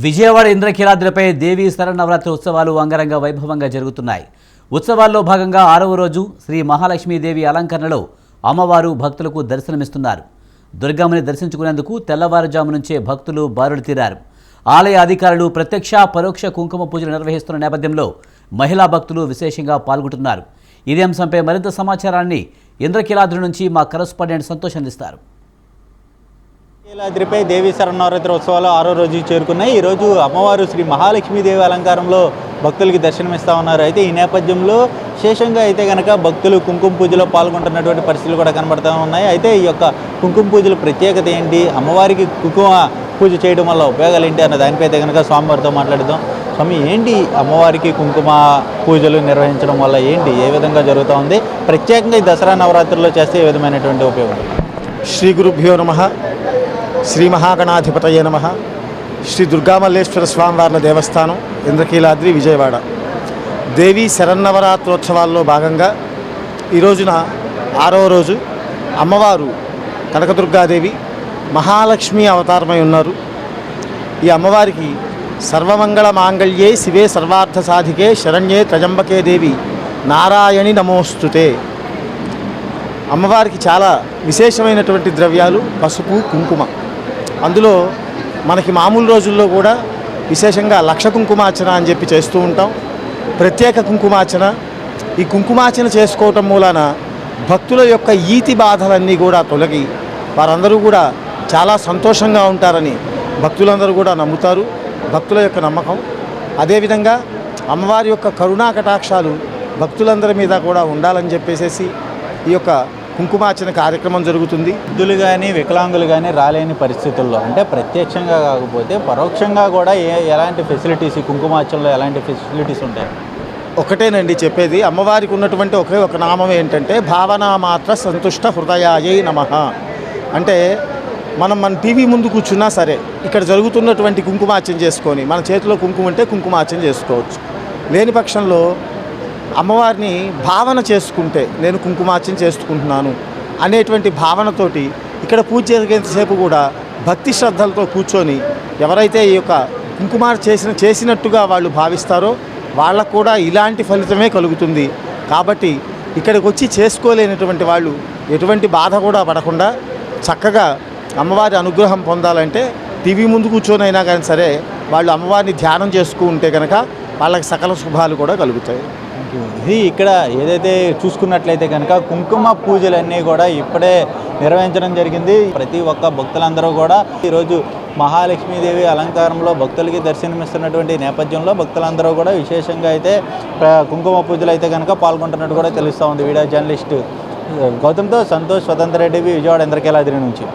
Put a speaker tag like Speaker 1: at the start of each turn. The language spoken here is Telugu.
Speaker 1: విజయవాడ ఇంద్రకీలాద్రిపై దేవీ శరన్నవరాత్రి ఉత్సవాలు అంగరంగ వైభవంగా జరుగుతున్నాయి. ఉత్సవాల్లో భాగంగా 6వ రోజు శ్రీ మహాలక్ష్మీదేవి అలంకరణలో అమ్మవారు భక్తులకు దర్శనమిస్తున్నారు. దుర్గమ్మని దర్శించుకునేందుకు తెల్లవారుజాము నుంచే భక్తులు బారులు తీరారు. ఆలయ అధికారులు ప్రత్యక్ష పరోక్ష కుంకుమ పూజలు నిర్వహిస్తున్న నేపథ్యంలో మహిళా భక్తులు విశేషంగా పాల్గొంటున్నారు. ఇదే అంశంపై మరింత సమాచారాన్ని ఇంద్రకీలాద్రి నుంచి మా కరెస్పాండెంట్ సంతోష్ అందిస్తారు.
Speaker 2: ఇంద్రకీలాద్రిపై దేవీ శరన్నవరాత్రి ఉత్సవాలు 6వ రోజు చేరుకున్నాయి. ఈరోజు అమ్మవారు శ్రీ మహాలక్ష్మీదేవి అలంకారంలో భక్తులకి దర్శనమిస్తూ ఉన్నారు. అయితే ఈ నేపథ్యంలో విశేషంగా అయితే కనుక భక్తులు కుంకుమ పూజలో పాల్గొంటున్నటువంటి పరిస్థితులు కూడా కనబడుతూ ఉన్నాయి. అయితే ఈ యొక్క కుంకుమ పూజల ప్రత్యేకత ఏంటి, అమ్మవారికి కుంకుమ పూజ చేయడం వల్ల ఉపయోగాలు ఏంటి అన్న దానిపై అయితే కనుక స్వామివారితో మాట్లాడదాం. స్వామి, ఏంటి అమ్మవారికి కుంకుమ పూజలు నిర్వహించడం వల్ల ఏంటి, ఏ విధంగా జరుగుతూ ఉంది, ప్రత్యేకంగా ఈ దసరా నవరాత్రుల్లో చేస్తే ఏ విధమైనటువంటి ఉపయోగం?
Speaker 3: శ్రీ గురుభ్యో నమః. శ్రీ మహాగణాధిపతయే నమః. శ్రీ దుర్గామల్లేశ్వర స్వామివార్ల దేవస్థానం, ఇంద్రకీలాద్రి, విజయవాడ. దేవీ శరన్నవరాత్రోత్సవాల్లో భాగంగా ఈ రోజున 6వ రోజు అమ్మవారు కనకదుర్గాదేవి మహాలక్ష్మి అవతారమై ఉన్నారు. ఈ అమ్మవారికి సర్వమంగళ మాంగళ్యే శివే సర్వార్థ సాధికే శరణ్యే త్రయంబకే దేవి నారాయణి నమోస్తుతే. అమ్మవారికి చాలా విశేషమైనటువంటి ద్రవ్యాలు పసుపు, కుంకుమ. అందులో మనకి మామూలు రోజుల్లో కూడా విశేషంగా లక్ష కుంకుమార్చన అని చెప్పి చేస్తూ ఉంటాం. ప్రత్యేక కుంకుమార్చన. ఈ కుంకుమార్చన చేసుకోవటం మూలాన భక్తుల యొక్క ఈతి బాధలన్నీ కూడా తొలగి వారందరూ కూడా చాలా సంతోషంగా ఉంటారని భక్తులందరూ కూడా నమ్ముతారు. భక్తుల యొక్క నమ్మకం. అదేవిధంగా అమ్మవారి యొక్క కరుణా కటాక్షాలు భక్తులందరి మీద కూడా ఉండాలని చెప్పేసి ఈ యొక్క కుంకుమార్చన కార్యక్రమం జరుగుతుంది.
Speaker 2: వృద్ధులు కానీ వికలాంగులు కానీ రాలేని పరిస్థితుల్లో, అంటే ప్రత్యక్షంగా కాకపోతే పరోక్షంగా కూడా ఎలాంటి ఫెసిలిటీస్, ఈ కుంకుమార్చనలో ఎలాంటి ఫెసిలిటీస్ ఉంటాయి?
Speaker 3: ఒకటేనండి చెప్పేది. అమ్మవారికి ఉన్నటువంటి ఒకే ఒక నామం ఏంటంటే భావనా మాత్ర సంతుష్ట హృదయాయై నమః. అంటే మన టీవీ ముందు కూర్చున్నా సరే ఇక్కడ జరుగుతున్నటువంటి కుంకుమార్చన చేసుకొని మన చేతిలో కుంకుమ ఉంటే కుంకుమార్చన చేసుకోవచ్చు. లేని పక్షంలో అమ్మవారిని భావన చేసుకుంటే నేను కుంకుమార్చన చేసుకుంటున్నాను అనేటువంటి భావనతోటి ఇక్కడ పూజ జరిగేంతసేపు కూడా భక్తి శ్రద్ధలతో కూర్చొని ఎవరైతే ఈ యొక్క కుంకుమార్చన చేసినట్టుగా వాళ్ళు భావిస్తారో వాళ్ళకు కూడా ఇలాంటి ఫలితమే కలుగుతుంది. కాబట్టి ఇక్కడికి వచ్చి చేసుకోలేనటువంటి వాళ్ళు ఎటువంటి బాధ కూడా పడకుండా చక్కగా అమ్మవారి అనుగ్రహం పొందాలంటే టీవీ ముందు కూర్చొనైనా కానీ సరే వాళ్ళు అమ్మవారిని ధ్యానం చేసుకుంటే కనుక వాళ్ళకి సకల శుభాలు కూడా కలుగుతాయి.
Speaker 2: ఇది ఇక్కడ ఏదైతే చూసుకున్నట్లయితే కనుక కుంకుమ పూజలన్నీ కూడా ఇప్పుడే నిర్వహించడం జరిగింది. ప్రతి ఒక్క భక్తులందరూ కూడా ఈరోజు మహాలక్ష్మీదేవి అలంకారంలో భక్తులకి దర్శనమిస్తున్నటువంటి నేపథ్యంలో భక్తులందరూ కూడా విశేషంగా అయితే కుంకుమ పూజలు అయితే కనుక పాల్గొంటున్నట్టు కూడా తెలుస్తూ ఉంది. వీడియో జర్నలిస్ట్ గౌతమ్తో సంతోష్, స్వతంత్ర రెడ్డి, విజయవాడ ఇంద్రకీలాద్రి నుంచి.